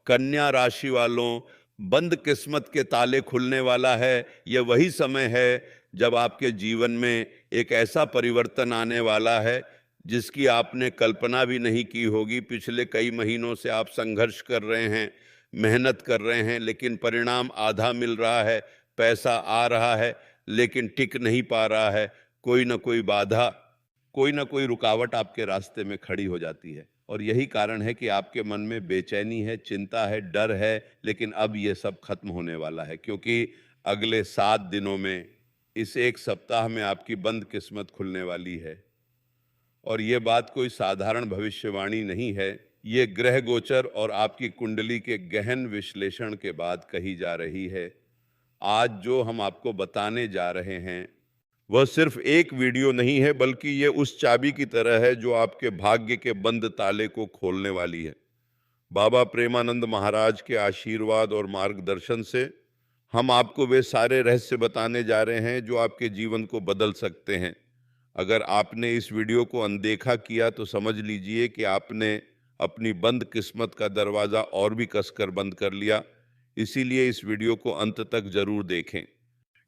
कन्या राशि वालों, बंद किस्मत के ताले खुलने वाला है। यह वही समय है जब आपके जीवन में एक ऐसा परिवर्तन आने वाला है जिसकी आपने कल्पना भी नहीं की होगी। पिछले कई महीनों से आप संघर्ष कर रहे हैं, मेहनत कर रहे हैं, लेकिन परिणाम आधा मिल रहा है। पैसा आ रहा है लेकिन टिक नहीं पा रहा है। कोई ना कोई बाधा, कोई ना कोई रुकावट आपके रास्ते में खड़ी हो जाती है, और यही कारण है कि आपके मन में बेचैनी है, चिंता है, डर है। लेकिन अब ये सब खत्म होने वाला है, क्योंकि अगले 7 दिनों में, इस एक सप्ताह में आपकी बंद किस्मत खुलने वाली है। और ये बात कोई साधारण भविष्यवाणी नहीं है, ये ग्रह गोचर और आपकी कुंडली के गहन विश्लेषण के बाद कही जा रही है। आज जो हम आपको बताने जा रहे हैं वह सिर्फ एक वीडियो नहीं है, बल्कि ये उस चाबी की तरह है जो आपके भाग्य के बंद ताले को खोलने वाली है। बाबा प्रेमानंद महाराज के आशीर्वाद और मार्गदर्शन से हम आपको वे सारे रहस्य बताने जा रहे हैं जो आपके जीवन को बदल सकते हैं। अगर आपने इस वीडियो को अनदेखा किया तो समझ लीजिए कि आपने अपनी बंद किस्मत का दरवाज़ा और भी कसकर बंद कर लिया। इसीलिए इस वीडियो को अंत तक जरूर देखें,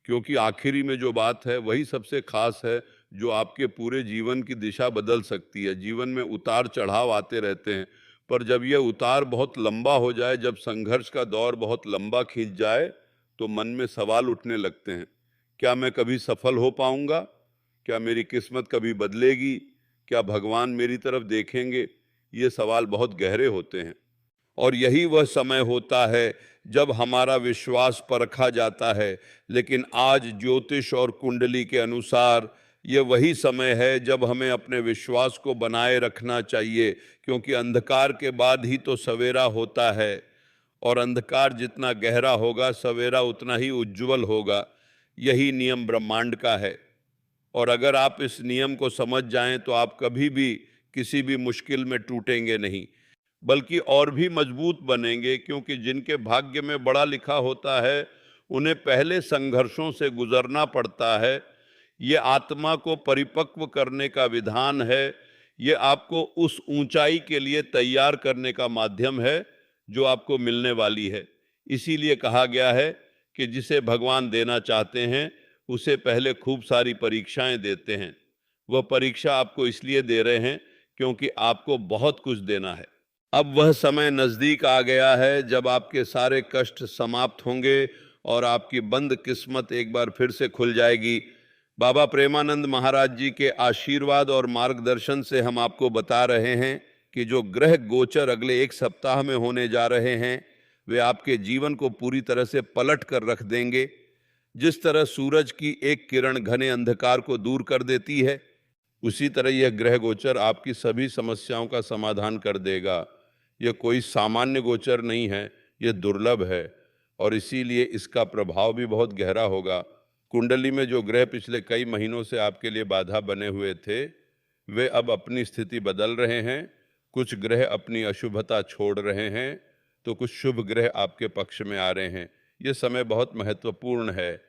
क्योंकि आखिरी में जो बात है वही सबसे खास है, जो आपके पूरे जीवन की दिशा बदल सकती है। जीवन में उतार चढ़ाव आते रहते हैं, पर जब यह उतार बहुत लंबा हो जाए, जब संघर्ष का दौर बहुत लंबा खींच जाए, तो मन में सवाल उठने लगते हैं। क्या मैं कभी सफल हो पाऊंगा? क्या मेरी किस्मत कभी बदलेगी? क्या भगवान मेरी तरफ देखेंगे? ये सवाल बहुत गहरे होते हैं, और यही वह समय होता है जब हमारा विश्वास परखा जाता है। लेकिन आज ज्योतिष और कुंडली के अनुसार ये वही समय है जब हमें अपने विश्वास को बनाए रखना चाहिए, क्योंकि अंधकार के बाद ही तो सवेरा होता है, और अंधकार जितना गहरा होगा, सवेरा उतना ही उज्जवल होगा। यही नियम ब्रह्मांड का है, और अगर आप इस नियम को समझ जाएं तो आप कभी भी किसी भी मुश्किल में टूटेंगे नहीं, बल्कि और भी मजबूत बनेंगे। क्योंकि जिनके भाग्य में बड़ा लिखा होता है उन्हें पहले संघर्षों से गुजरना पड़ता है। ये आत्मा को परिपक्व करने का विधान है। ये आपको उस ऊंचाई के लिए तैयार करने का माध्यम है जो आपको मिलने वाली है। इसीलिए कहा गया है कि जिसे भगवान देना चाहते हैं उसे पहले खूब सारी परीक्षाएं देते हैं। वह परीक्षा आपको इसलिए दे रहे हैं क्योंकि आपको बहुत कुछ देना है। अब वह समय नज़दीक आ गया है जब आपके सारे कष्ट समाप्त होंगे और आपकी बंद किस्मत एक बार फिर से खुल जाएगी। बाबा प्रेमानंद महाराज जी के आशीर्वाद और मार्गदर्शन से हम आपको बता रहे हैं कि जो ग्रह गोचर अगले एक सप्ताह में होने जा रहे हैं वे आपके जीवन को पूरी तरह से पलट कर रख देंगे। जिस तरह सूरज की एक किरण घने अंधकार को दूर कर देती है, उसी तरह यह ग्रह गोचर आपकी सभी समस्याओं का समाधान कर देगा। यह कोई सामान्य गोचर नहीं है, यह दुर्लभ है, और इसीलिए इसका प्रभाव भी बहुत गहरा होगा। कुंडली में जो ग्रह पिछले कई महीनों से आपके लिए बाधा बने हुए थे, वे अब अपनी स्थिति बदल रहे हैं। कुछ ग्रह अपनी अशुभता छोड़ रहे हैं, तो कुछ शुभ ग्रह आपके पक्ष में आ रहे हैं। यह समय बहुत महत्वपूर्ण है,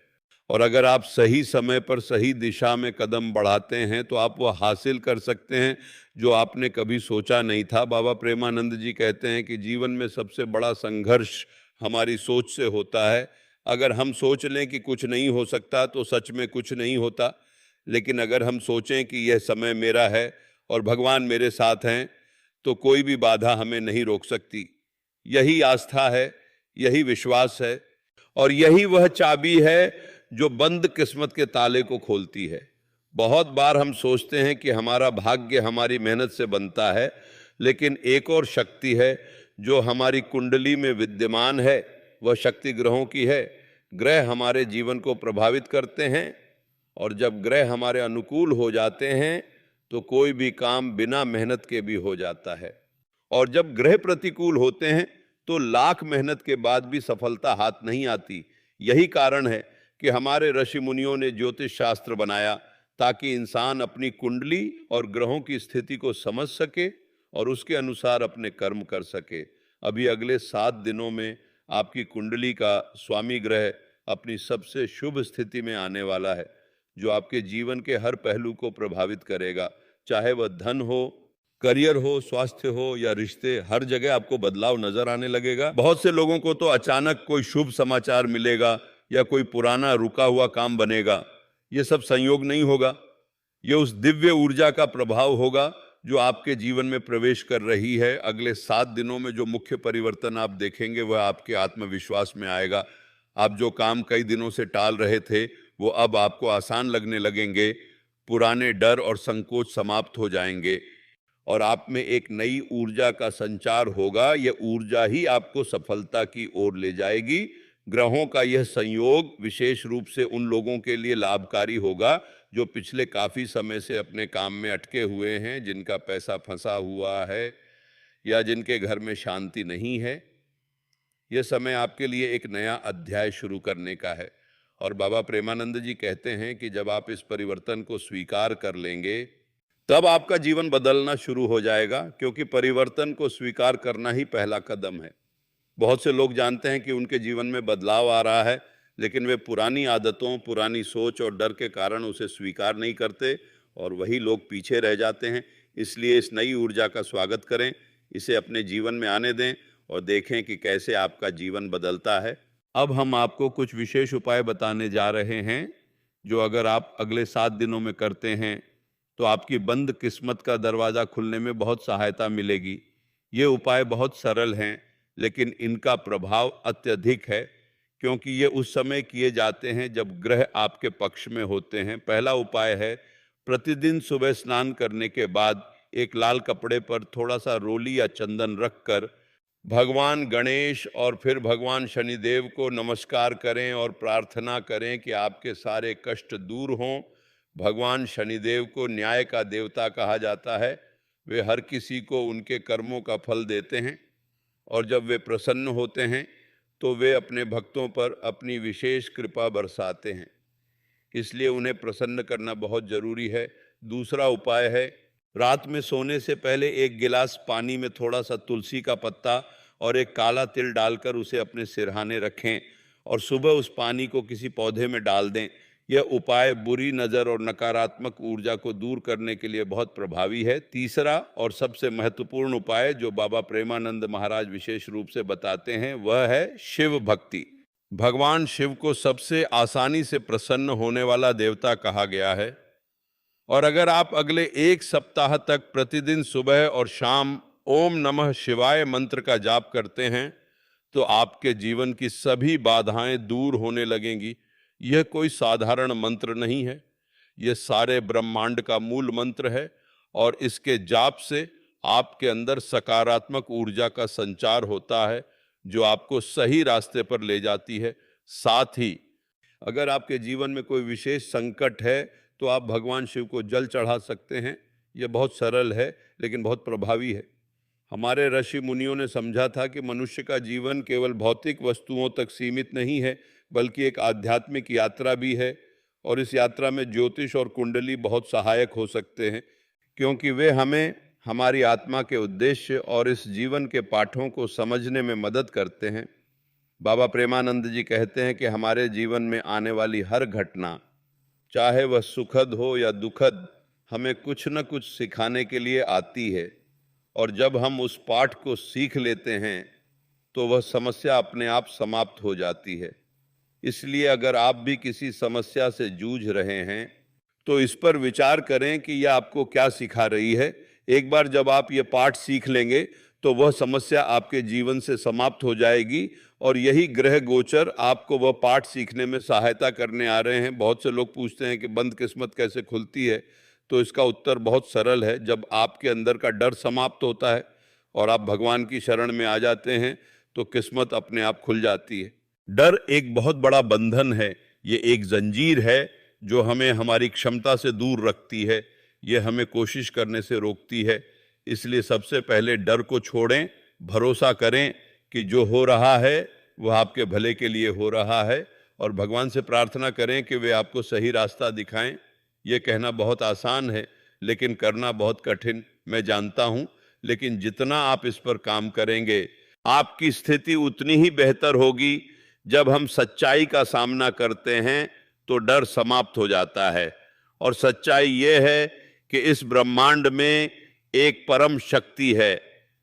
और अगर आप सही समय पर सही दिशा में कदम बढ़ाते हैं तो आप वो हासिल कर सकते हैं जो आपने कभी सोचा नहीं था। बाबा प्रेमानंद जी कहते हैं कि जीवन में सबसे बड़ा संघर्ष हमारी सोच से होता है। अगर हम सोच लें कि कुछ नहीं हो सकता तो सच में कुछ नहीं होता, लेकिन अगर हम सोचें कि यह समय मेरा है और भगवान मेरे साथ हैं, तो कोई भी बाधा हमें नहीं रोक सकती। यही आस्था है, यही विश्वास है, और यही वह चाबी है जो बंद किस्मत के ताले को खोलती है। बहुत बार हम सोचते हैं कि हमारा भाग्य हमारी मेहनत से बनता है, लेकिन एक और शक्ति है जो हमारी कुंडली में विद्यमान है। वह शक्ति ग्रहों की है। ग्रह हमारे जीवन को प्रभावित करते हैं, और जब ग्रह हमारे अनुकूल हो जाते हैं तो कोई भी काम बिना मेहनत के भी हो जाता है, और जब ग्रह प्रतिकूल होते हैं तो लाख मेहनत के बाद भी सफलता हाथ नहीं आती। यही कारण है कि हमारे ऋषि मुनियों ने ज्योतिष शास्त्र बनाया, ताकि इंसान अपनी कुंडली और ग्रहों की स्थिति को समझ सके और उसके अनुसार अपने कर्म कर सके। अभी अगले 7 दिनों में आपकी कुंडली का स्वामी ग्रह अपनी सबसे शुभ स्थिति में आने वाला है, जो आपके जीवन के हर पहलू को प्रभावित करेगा। चाहे वह धन हो, करियर हो, स्वास्थ्य हो या रिश्ते, हर जगह आपको बदलाव नजर आने लगेगा। बहुत से लोगों को तो अचानक कोई शुभ समाचार मिलेगा या कोई पुराना रुका हुआ काम बनेगा। ये सब संयोग नहीं होगा, ये उस दिव्य ऊर्जा का प्रभाव होगा जो आपके जीवन में प्रवेश कर रही है। अगले 7 दिनों में जो मुख्य परिवर्तन आप देखेंगे वह आपके आत्मविश्वास में आएगा। आप जो काम कई दिनों से टाल रहे थे वो अब आपको आसान लगने लगेंगे। पुराने डर और संकोच समाप्त हो जाएंगे और आप में एक नई ऊर्जा का संचार होगा। यह ऊर्जा ही आपको सफलता की ओर ले जाएगी। ग्रहों का यह संयोग विशेष रूप से उन लोगों के लिए लाभकारी होगा जो पिछले काफी समय से अपने काम में अटके हुए हैं, जिनका पैसा फंसा हुआ है या जिनके घर में शांति नहीं है। यह समय आपके लिए एक नया अध्याय शुरू करने का है। और बाबा प्रेमानंद जी कहते हैं कि जब आप इस परिवर्तन को स्वीकार कर लेंगे तब आपका जीवन बदलना शुरू हो जाएगा, क्योंकि परिवर्तन को स्वीकार करना ही पहला कदम है। बहुत से लोग जानते हैं कि उनके जीवन में बदलाव आ रहा है, लेकिन वे पुरानी आदतों, पुरानी सोच और डर के कारण उसे स्वीकार नहीं करते और वही लोग पीछे रह जाते हैं। इसलिए इस नई ऊर्जा का स्वागत करें, इसे अपने जीवन में आने दें और देखें कि कैसे आपका जीवन बदलता है। अब हम आपको कुछ विशेष उपाय बताने जा रहे हैं जो अगर आप अगले 7 दिनों में करते हैं तो आपकी बंद किस्मत का दरवाज़ा खुलने में बहुत सहायता मिलेगी। ये उपाय बहुत सरल हैं, लेकिन इनका प्रभाव अत्यधिक है, क्योंकि ये उस समय किए जाते हैं जब ग्रह आपके पक्ष में होते हैं। पहला उपाय है, प्रतिदिन सुबह स्नान करने के बाद एक लाल कपड़े पर थोड़ा सा रोली या चंदन रखकर भगवान गणेश और फिर भगवान शनिदेव को नमस्कार करें और प्रार्थना करें कि आपके सारे कष्ट दूर हों। भगवान शनिदेव को न्याय का देवता कहा जाता है। वे हर किसी को उनके कर्मों का फल देते हैं और जब वे प्रसन्न होते हैं तो वे अपने भक्तों पर अपनी विशेष कृपा बरसाते हैं। इसलिए उन्हें प्रसन्न करना बहुत जरूरी है। दूसरा उपाय है, रात में सोने से पहले एक गिलास पानी में थोड़ा सा तुलसी का पत्ता और एक काला तिल डालकर उसे अपने सिरहाने रखें और सुबह उस पानी को किसी पौधे में डाल दें। यह उपाय बुरी नज़र और नकारात्मक ऊर्जा को दूर करने के लिए बहुत प्रभावी है। तीसरा और सबसे महत्वपूर्ण उपाय जो बाबा प्रेमानंद महाराज विशेष रूप से बताते हैं वह है शिव भक्ति। भगवान शिव को सबसे आसानी से प्रसन्न होने वाला देवता कहा गया है और अगर आप अगले 1 सप्ताह तक प्रतिदिन सुबह और शाम ओम नमः शिवाय मंत्र का जाप करते हैं तो आपके जीवन की सभी बाधाएं दूर होने लगेंगी। यह कोई साधारण मंत्र नहीं है, यह सारे ब्रह्मांड का मूल मंत्र है और इसके जाप से आपके अंदर सकारात्मक ऊर्जा का संचार होता है जो आपको सही रास्ते पर ले जाती है। साथ ही अगर आपके जीवन में कोई विशेष संकट है तो आप भगवान शिव को जल चढ़ा सकते हैं। यह बहुत सरल है लेकिन बहुत प्रभावी है। हमारे ऋषि मुनियों ने समझा था कि मनुष्य का जीवन केवल भौतिक वस्तुओं तक सीमित नहीं है, बल्कि एक आध्यात्मिक यात्रा भी है और इस यात्रा में ज्योतिष और कुंडली बहुत सहायक हो सकते हैं, क्योंकि वे हमें हमारी आत्मा के उद्देश्य और इस जीवन के पाठों को समझने में मदद करते हैं। बाबा प्रेमानंद जी कहते हैं कि हमारे जीवन में आने वाली हर घटना, चाहे वह सुखद हो या दुखद, हमें कुछ न कुछ सिखाने के लिए आती है और जब हम उस पाठ को सीख लेते हैं तो वह समस्या अपने आप समाप्त हो जाती है। इसलिए अगर आप भी किसी समस्या से जूझ रहे हैं तो इस पर विचार करें कि यह आपको क्या सिखा रही है। एक बार जब आप ये पाठ सीख लेंगे तो वह समस्या आपके जीवन से समाप्त हो जाएगी और यही ग्रह गोचर आपको वह पाठ सीखने में सहायता करने आ रहे हैं। बहुत से लोग पूछते हैं कि बंद किस्मत कैसे खुलती है, तो इसका उत्तर बहुत सरल है। जब आपके अंदर का डर समाप्त होता है और आप भगवान की शरण में आ जाते हैं तो किस्मत अपने आप खुल जाती है। डर एक बहुत बड़ा बंधन है, ये एक जंजीर है जो हमें हमारी क्षमता से दूर रखती है, ये हमें कोशिश करने से रोकती है। इसलिए सबसे पहले डर को छोड़ें, भरोसा करें कि जो हो रहा है वह आपके भले के लिए हो रहा है और भगवान से प्रार्थना करें कि वे आपको सही रास्ता दिखाएं। ये कहना बहुत आसान है लेकिन करना बहुत कठिन, मैं जानता हूँ, लेकिन जितना आप इस पर काम करेंगे आपकी स्थिति उतनी ही बेहतर होगी। जब हम सच्चाई का सामना करते हैं तो डर समाप्त हो जाता है और सच्चाई ये है कि इस ब्रह्मांड में एक परम शक्ति है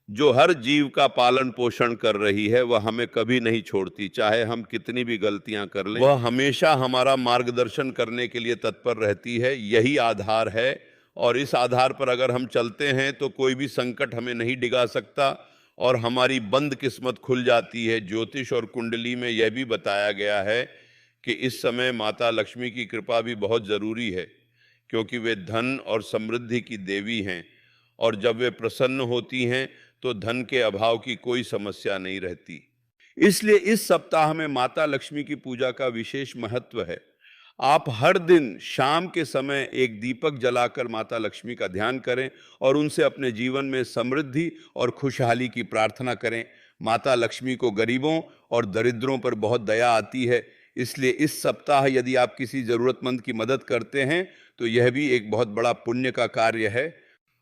जो हर जीव का पालन पोषण कर रही है। वह हमें कभी नहीं छोड़ती, चाहे हम कितनी भी गलतियां कर लें, वह हमेशा हमारा मार्गदर्शन करने के लिए तत्पर रहती है। यही आधार है, और इस आधार पर अगर हम चलते हैं तो कोई भी संकट हमें नहीं डिगा सकता और हमारी बंद किस्मत खुल जाती है। ज्योतिष और कुंडली में यह भी बताया गया है कि इस समय माता लक्ष्मी की कृपा भी बहुत जरूरी है, क्योंकि वे धन और समृद्धि की देवी हैं, और जब वे प्रसन्न होती हैं तो धन के अभाव की कोई समस्या नहीं रहती। इसलिए इस सप्ताह में माता लक्ष्मी की पूजा का विशेष महत्व है। आप हर दिन शाम के समय एक दीपक जलाकर माता लक्ष्मी का ध्यान करें और उनसे अपने जीवन में समृद्धि और खुशहाली की प्रार्थना करें। माता लक्ष्मी को गरीबों और दरिद्रों पर बहुत दया आती है, इसलिए इस सप्ताह यदि आप किसी जरूरतमंद की मदद करते हैं तो यह भी एक बहुत बड़ा पुण्य का कार्य है,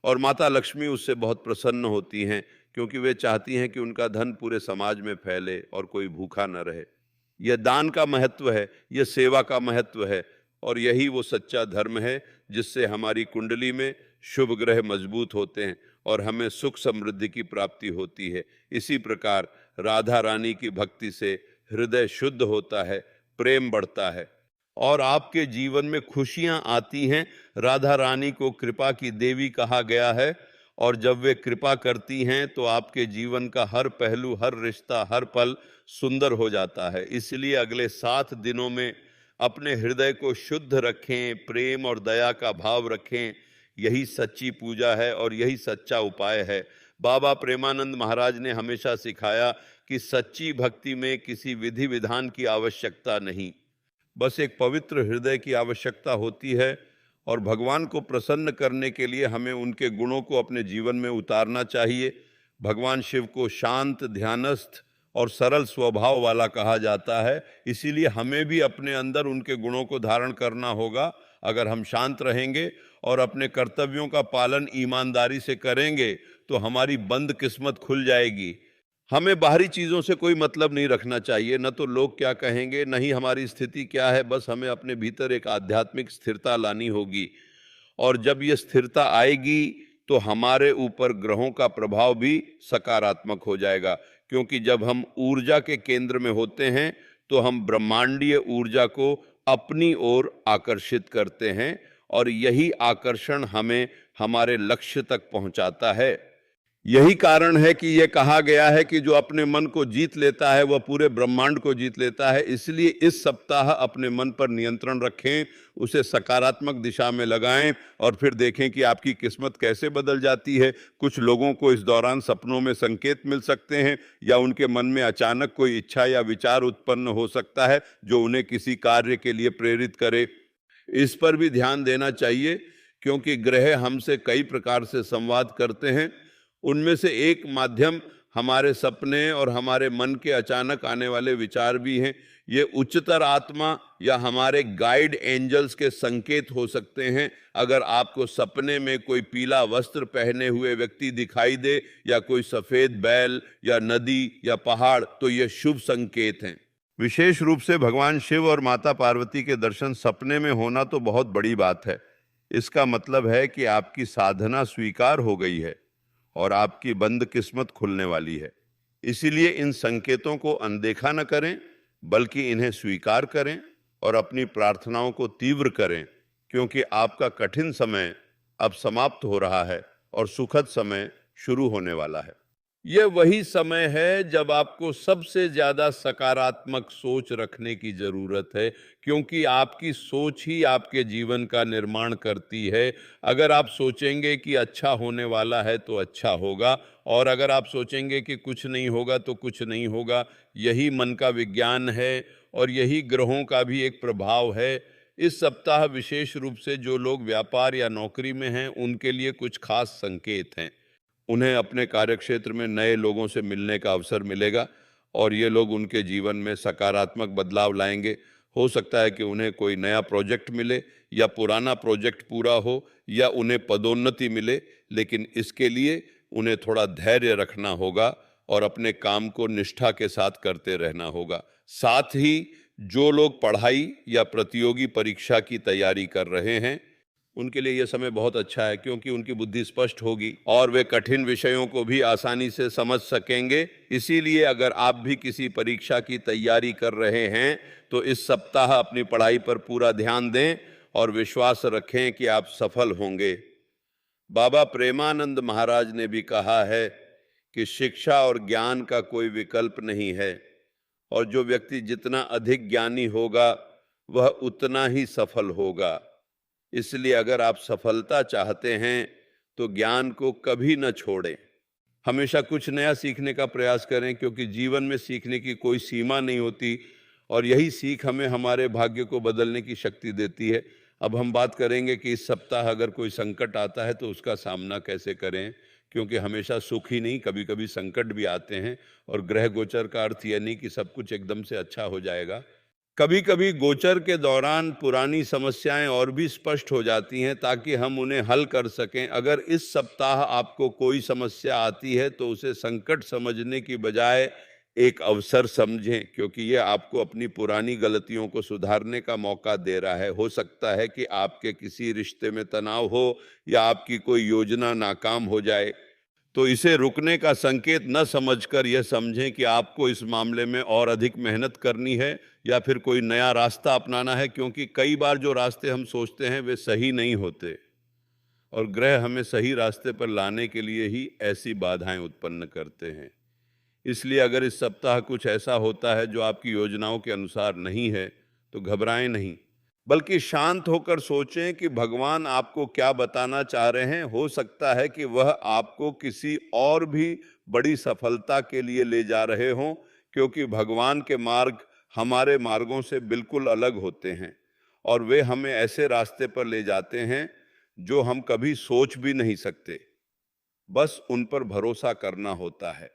और माता लक्ष्मी उससे बहुत प्रसन्न होती हैं, क्योंकि वे चाहती हैं कि उनका धन पूरे समाज में फैले और कोई भूखा न रहे। यह दान का महत्व है, यह सेवा का महत्व है, और यही वो सच्चा धर्म है जिससे हमारी कुंडली में शुभ ग्रह मजबूत होते हैं और हमें सुख समृद्धि की प्राप्ति होती है। इसी प्रकार राधा रानी की भक्ति से हृदय शुद्ध होता है, प्रेम बढ़ता है और आपके जीवन में खुशियां आती हैं। राधा रानी को कृपा की देवी कहा गया है, और जब वे कृपा करती हैं तो आपके जीवन का हर पहलू, हर रिश्ता, हर पल सुंदर हो जाता है। इसलिए अगले 7 दिनों में अपने हृदय को शुद्ध रखें, प्रेम और दया का भाव रखें। यही सच्ची पूजा है और यही सच्चा उपाय है। बाबा प्रेमानंद महाराज ने हमेशा सिखाया कि सच्ची भक्ति में किसी विधि विधान की आवश्यकता नहीं, बस एक पवित्र हृदय की आवश्यकता होती है, और भगवान को प्रसन्न करने के लिए हमें उनके गुणों को अपने जीवन में उतारना चाहिए। भगवान शिव को शांत, ध्यानस्थ और सरल स्वभाव वाला कहा जाता है, इसीलिए हमें भी अपने अंदर उनके गुणों को धारण करना होगा। अगर हम शांत रहेंगे और अपने कर्तव्यों का पालन ईमानदारी से करेंगे तो हमारी बंद किस्मत खुल जाएगी। हमें बाहरी चीज़ों से कोई मतलब नहीं रखना चाहिए, न तो लोग क्या कहेंगे, न ही हमारी स्थिति क्या है। बस हमें अपने भीतर एक आध्यात्मिक स्थिरता लानी होगी, और जब ये स्थिरता आएगी तो हमारे ऊपर ग्रहों का प्रभाव भी सकारात्मक हो जाएगा, क्योंकि जब हम ऊर्जा के केंद्र में होते हैं तो हम ब्रह्मांडीय ऊर्जा को अपनी ओर आकर्षित करते हैं, और यही आकर्षण हमें हमारे लक्ष्य तक पहुंचाता है। यही कारण है कि यह कहा गया है कि जो अपने मन को जीत लेता है वह पूरे ब्रह्मांड को जीत लेता है। इसलिए इस सप्ताह अपने मन पर नियंत्रण रखें, उसे सकारात्मक दिशा में लगाएं, और फिर देखें कि आपकी किस्मत कैसे बदल जाती है। कुछ लोगों को इस दौरान सपनों में संकेत मिल सकते हैं, या उनके मन में अचानक कोई इच्छा या विचार उत्पन्न हो सकता है जो उन्हें किसी कार्य के लिए प्रेरित करे। इस पर भी ध्यान देना चाहिए, क्योंकि ग्रह हमसे कई प्रकार से संवाद करते हैं। उनमें से एक माध्यम हमारे सपने और हमारे मन के अचानक आने वाले विचार भी हैं। ये उच्चतर आत्मा या हमारे गाइड एंजल्स के संकेत हो सकते हैं। अगर आपको सपने में कोई पीला वस्त्र पहने हुए व्यक्ति दिखाई दे, या कोई सफेद बैल या नदी या पहाड़, तो ये शुभ संकेत हैं। विशेष रूप से भगवान शिव और माता पार्वती के दर्शन सपने में होना तो बहुत बड़ी बात है। इसका मतलब है कि आपकी साधना स्वीकार हो गई है और आपकी बंद किस्मत खुलने वाली है। इसीलिए इन संकेतों को अनदेखा न करें, बल्कि इन्हें स्वीकार करें और अपनी प्रार्थनाओं को तीव्र करें, क्योंकि आपका कठिन समय अब समाप्त हो रहा है और सुखद समय शुरू होने वाला है। यह वही समय है जब आपको सबसे ज्यादा सकारात्मक सोच रखने की जरूरत है, क्योंकि आपकी सोच ही आपके जीवन का निर्माण करती है। अगर आप सोचेंगे कि अच्छा होने वाला है तो अच्छा होगा, और अगर आप सोचेंगे कि कुछ नहीं होगा तो कुछ नहीं होगा। यही मन का विज्ञान है और यही ग्रहों का भी एक प्रभाव है। इस सप्ताह विशेष रूप से जो लोग व्यापार या नौकरी में हैं उनके लिए कुछ खास संकेत हैं। उन्हें अपने कार्यक्षेत्र में नए लोगों से मिलने का अवसर मिलेगा, और ये लोग उनके जीवन में सकारात्मक बदलाव लाएंगे। हो सकता है कि उन्हें कोई नया प्रोजेक्ट मिले, या पुराना प्रोजेक्ट पूरा हो, या उन्हें पदोन्नति मिले, लेकिन इसके लिए उन्हें थोड़ा धैर्य रखना होगा और अपने काम को निष्ठा के साथ करते रहना होगा। साथ ही जो लोग पढ़ाई या प्रतियोगी परीक्षा की तैयारी कर रहे हैं उनके लिए यह समय बहुत अच्छा है, क्योंकि उनकी बुद्धि स्पष्ट होगी और वे कठिन विषयों को भी आसानी से समझ सकेंगे। इसीलिए अगर आप भी किसी परीक्षा की तैयारी कर रहे हैं तो इस सप्ताह अपनी पढ़ाई पर पूरा ध्यान दें और विश्वास रखें कि आप सफल होंगे। बाबा प्रेमानंद महाराज ने भी कहा है कि शिक्षा और ज्ञान का कोई विकल्प नहीं है, और जो व्यक्ति जितना अधिक ज्ञानी होगा वह उतना ही सफल होगा। इसलिए अगर आप सफलता चाहते हैं तो ज्ञान को कभी न छोड़ें। हमेशा कुछ नया सीखने का प्रयास करें, क्योंकि जीवन में सीखने की कोई सीमा नहीं होती और यही सीख हमें हमारे भाग्य को बदलने की शक्ति देती है। अब हम बात करेंगे कि इस सप्ताह अगर कोई संकट आता है तो उसका सामना कैसे करें, क्योंकि हमेशा सुख ही नहीं, कभी कभी संकट भी आते हैं। और ग्रह गोचर का अर्थ यह नहीं कि सब कुछ एकदम से अच्छा हो जाएगा। कभी कभी गोचर के दौरान पुरानी समस्याएं और भी स्पष्ट हो जाती हैं, ताकि हम उन्हें हल कर सकें। अगर इस सप्ताह आपको कोई समस्या आती है तो उसे संकट समझने की बजाय एक अवसर समझें, क्योंकि यह आपको अपनी पुरानी गलतियों को सुधारने का मौका दे रहा है। हो सकता है कि आपके किसी रिश्ते में तनाव हो या आपकी कोई योजना नाकाम हो जाए, तो इसे रुकने का संकेत न समझकर यह समझें कि आपको इस मामले में और अधिक मेहनत करनी है या फिर कोई नया रास्ता अपनाना है, क्योंकि कई बार जो रास्ते हम सोचते हैं वे सही नहीं होते और ग्रह हमें सही रास्ते पर लाने के लिए ही ऐसी बाधाएं उत्पन्न करते हैं। इसलिए अगर इस सप्ताह कुछ ऐसा होता है जो आपकी योजनाओं के अनुसार नहीं है तो घबराएं नहीं, बल्कि शांत होकर सोचें कि भगवान आपको क्या बताना चाह रहे हैं। हो सकता है कि वह आपको किसी और भी बड़ी सफलता के लिए ले जा रहे हों, क्योंकि भगवान के मार्ग हमारे मार्गों से बिल्कुल अलग होते हैं और वे हमें ऐसे रास्ते पर ले जाते हैं जो हम कभी सोच भी नहीं सकते। बस उन पर भरोसा करना होता है।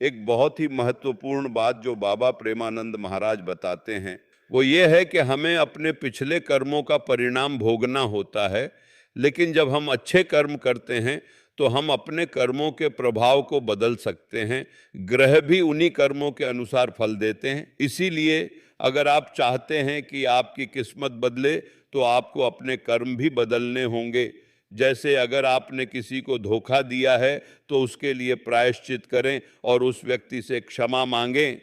एक बहुत ही महत्वपूर्ण बात जो बाबा प्रेमानंद महाराज बताते हैं वो ये है कि हमें अपने पिछले कर्मों का परिणाम भोगना होता है, लेकिन जब हम अच्छे कर्म करते हैं तो हम अपने कर्मों के प्रभाव को बदल सकते हैं। ग्रह भी उन्हीं कर्मों के अनुसार फल देते हैं। इसीलिए अगर आप चाहते हैं कि आपकी किस्मत बदले तो आपको अपने कर्म भी बदलने होंगे। जैसे अगर आपने किसी को धोखा दिया है तो उसके लिए प्रायश्चित करें और उस व्यक्ति से क्षमा मांगें।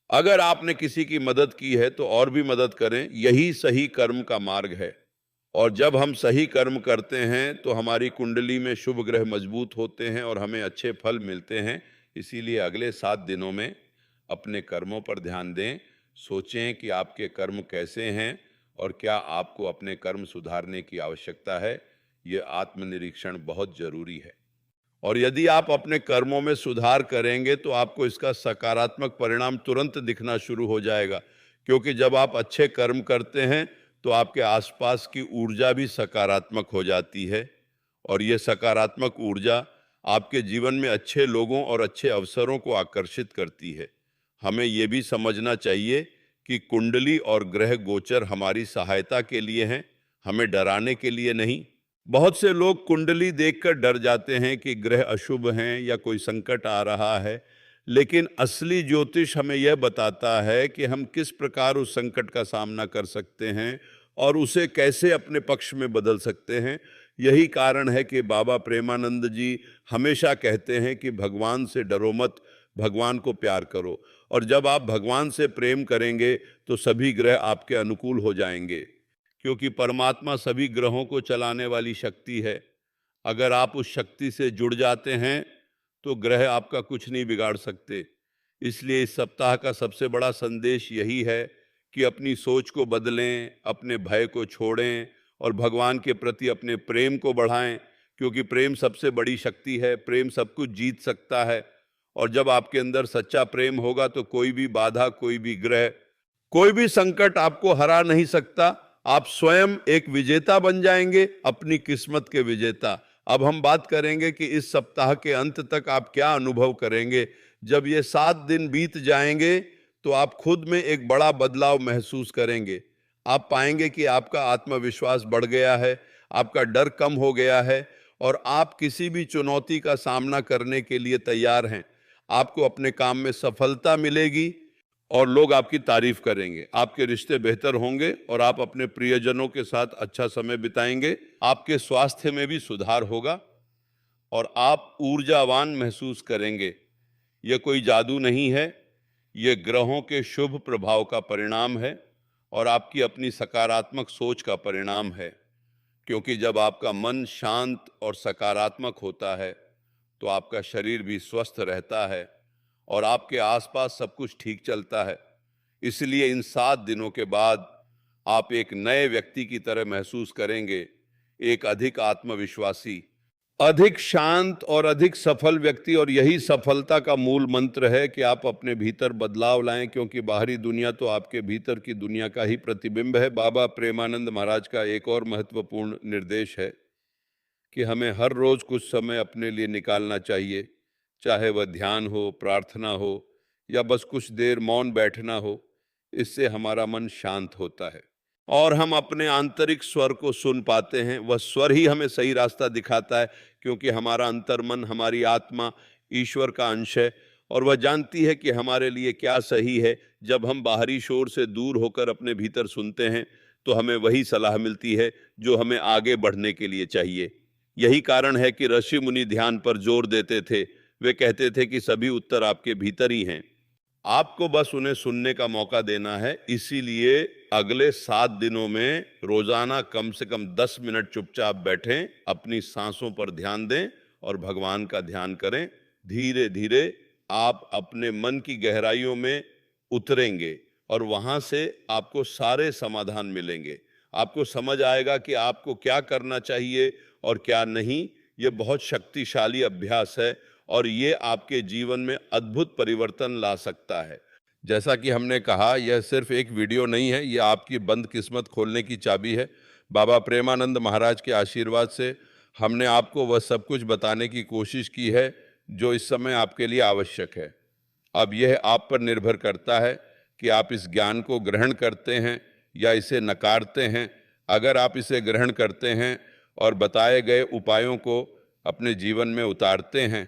अगर आपने किसी की मदद की है तो और भी मदद करें। यही सही कर्म का मार्ग है। और जब हम सही कर्म करते हैं तो हमारी कुंडली में शुभ ग्रह मजबूत होते हैं और हमें अच्छे फल मिलते हैं। इसीलिए अगले 7 दिनों में अपने कर्मों पर ध्यान दें। सोचें कि आपके कर्म कैसे हैं और क्या आपको अपने कर्म सुधारने की आवश्यकता है। ये आत्मनिरीक्षण बहुत जरूरी है। और यदि आप अपने कर्मों में सुधार करेंगे तो आपको इसका सकारात्मक परिणाम तुरंत दिखना शुरू हो जाएगा, क्योंकि जब आप अच्छे कर्म करते हैं तो आपके आसपास की ऊर्जा भी सकारात्मक हो जाती है और ये सकारात्मक ऊर्जा आपके जीवन में अच्छे लोगों और अच्छे अवसरों को आकर्षित करती है। हमें ये भी समझना चाहिए कि कुंडली और ग्रह गोचर हमारी सहायता के लिए हैं, हमें डराने के लिए नहीं। बहुत से लोग कुंडली देखकर डर जाते हैं कि ग्रह अशुभ हैं या कोई संकट आ रहा है, लेकिन असली ज्योतिष हमें यह बताता है कि हम किस प्रकार उस संकट का सामना कर सकते हैं और उसे कैसे अपने पक्ष में बदल सकते हैं। यही कारण है कि बाबा प्रेमानंद जी हमेशा कहते हैं कि भगवान से डरो मत, भगवान को प्यार करो। और जब आप भगवान से प्रेम करेंगे तो सभी ग्रह आपके अनुकूल हो जाएंगे, क्योंकि परमात्मा सभी ग्रहों को चलाने वाली शक्ति है। अगर आप उस शक्ति से जुड़ जाते हैं तो ग्रह आपका कुछ नहीं बिगाड़ सकते। इसलिए इस सप्ताह का सबसे बड़ा संदेश यही है कि अपनी सोच को बदलें, अपने भय को छोड़ें और भगवान के प्रति अपने प्रेम को बढ़ाएं, क्योंकि प्रेम सबसे बड़ी शक्ति है। प्रेम सब कुछ जीत सकता है और जब आपके अंदर सच्चा प्रेम होगा तो कोई भी बाधा, कोई भी ग्रह, कोई भी संकट आपको हरा नहीं सकता। आप स्वयं एक विजेता बन जाएंगे, अपनी किस्मत के विजेता। अब हम बात करेंगे कि इस सप्ताह के अंत तक आप क्या अनुभव करेंगे। जब ये 7 दिन बीत जाएंगे तो आप खुद में एक बड़ा बदलाव महसूस करेंगे। आप पाएंगे कि आपका आत्मविश्वास बढ़ गया है, आपका डर कम हो गया है और आप किसी भी चुनौती का सामना करने के लिए तैयार हैं। आपको अपने काम में सफलता मिलेगी। और लोग आपकी तारीफ करेंगे, आपके रिश्ते बेहतर होंगे और आप अपने प्रियजनों के साथ अच्छा समय बिताएंगे। आपके स्वास्थ्य में भी सुधार होगा और आप ऊर्जावान महसूस करेंगे। यह कोई जादू नहीं है, यह ग्रहों के शुभ प्रभाव का परिणाम है और आपकी अपनी सकारात्मक सोच का परिणाम है। क्योंकि जब आपका मन शांत और सकारात्मक होता है तो आपका शरीर भी स्वस्थ रहता है और आपके आसपास सब कुछ ठीक चलता है। इसलिए इन 7 दिनों के बाद आप एक नए व्यक्ति की तरह महसूस करेंगे, एक अधिक आत्मविश्वासी, अधिक शांत और अधिक सफल व्यक्ति। और यही सफलता का मूल मंत्र है कि आप अपने भीतर बदलाव लाएं, क्योंकि बाहरी दुनिया तो आपके भीतर की दुनिया का ही प्रतिबिंब है। बाबा प्रेमानंद महाराज का एक और महत्वपूर्ण निर्देश है कि हमें हर रोज कुछ समय अपने लिए निकालना चाहिए, चाहे वह ध्यान हो, प्रार्थना हो या बस कुछ देर मौन बैठना हो। इससे हमारा मन शांत होता है और हम अपने आंतरिक स्वर को सुन पाते हैं। वह स्वर ही हमें सही रास्ता दिखाता है, क्योंकि हमारा अंतर्मन, हमारी आत्मा ईश्वर का अंश है और वह जानती है कि हमारे लिए क्या सही है। जब हम बाहरी शोर से दूर होकर अपने भीतर सुनते हैं तो हमें वही सलाह मिलती है जो हमें आगे बढ़ने के लिए चाहिए। यही कारण है कि ऋषि मुनि ध्यान पर जोर देते थे। वे कहते थे कि सभी उत्तर आपके भीतर ही हैं, आपको बस उन्हें सुनने का मौका देना है। इसीलिए अगले 7 दिनों में रोजाना कम से कम 10 मिनट चुपचाप बैठें, अपनी सांसों पर ध्यान दें और भगवान का ध्यान करें। धीरे धीरे आप अपने मन की गहराइयों में उतरेंगे और वहां से आपको सारे समाधान मिलेंगे। आपको समझ आएगा कि आपको क्या करना चाहिए और क्या नहीं। ये बहुत शक्तिशाली अभ्यास है और ये आपके जीवन में अद्भुत परिवर्तन ला सकता है। जैसा कि हमने कहा, यह सिर्फ एक वीडियो नहीं है, यह आपकी बंद किस्मत खोलने की चाबी है। बाबा प्रेमानंद महाराज के आशीर्वाद से हमने आपको वह सब कुछ बताने की कोशिश की है जो इस समय आपके लिए आवश्यक है। अब यह आप पर निर्भर करता है कि आप इस ज्ञान को ग्रहण करते हैं या इसे नकारते हैं। अगर आप इसे ग्रहण करते हैं और बताए गए उपायों को अपने जीवन में उतारते हैं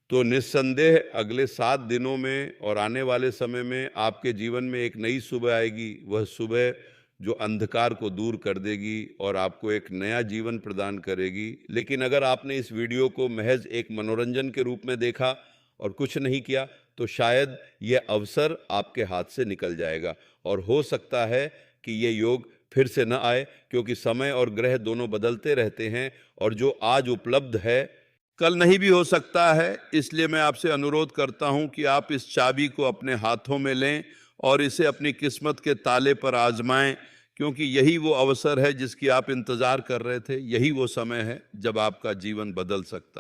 तो निस्संदेह अगले 7 दिनों में और आने वाले समय में आपके जीवन में एक नई सुबह आएगी। वह सुबह जो अंधकार को दूर कर देगी और आपको एक नया जीवन प्रदान करेगी। लेकिन अगर आपने इस वीडियो को महज एक मनोरंजन के रूप में देखा और कुछ नहीं किया तो शायद यह अवसर आपके हाथ से निकल जाएगा और हो सकता है कि ये योग फिर से न आए, क्योंकि समय और ग्रह दोनों बदलते रहते हैं और जो आज उपलब्ध है कल नहीं भी हो सकता है। इसलिए मैं आपसे अनुरोध करता हूं कि आप इस चाबी को अपने हाथों में लें और इसे अपनी किस्मत के ताले पर आजमाएं, क्योंकि यही वो अवसर है जिसकी आप इंतजार कर रहे थे। यही वो समय है जब आपका जीवन बदल सकता है।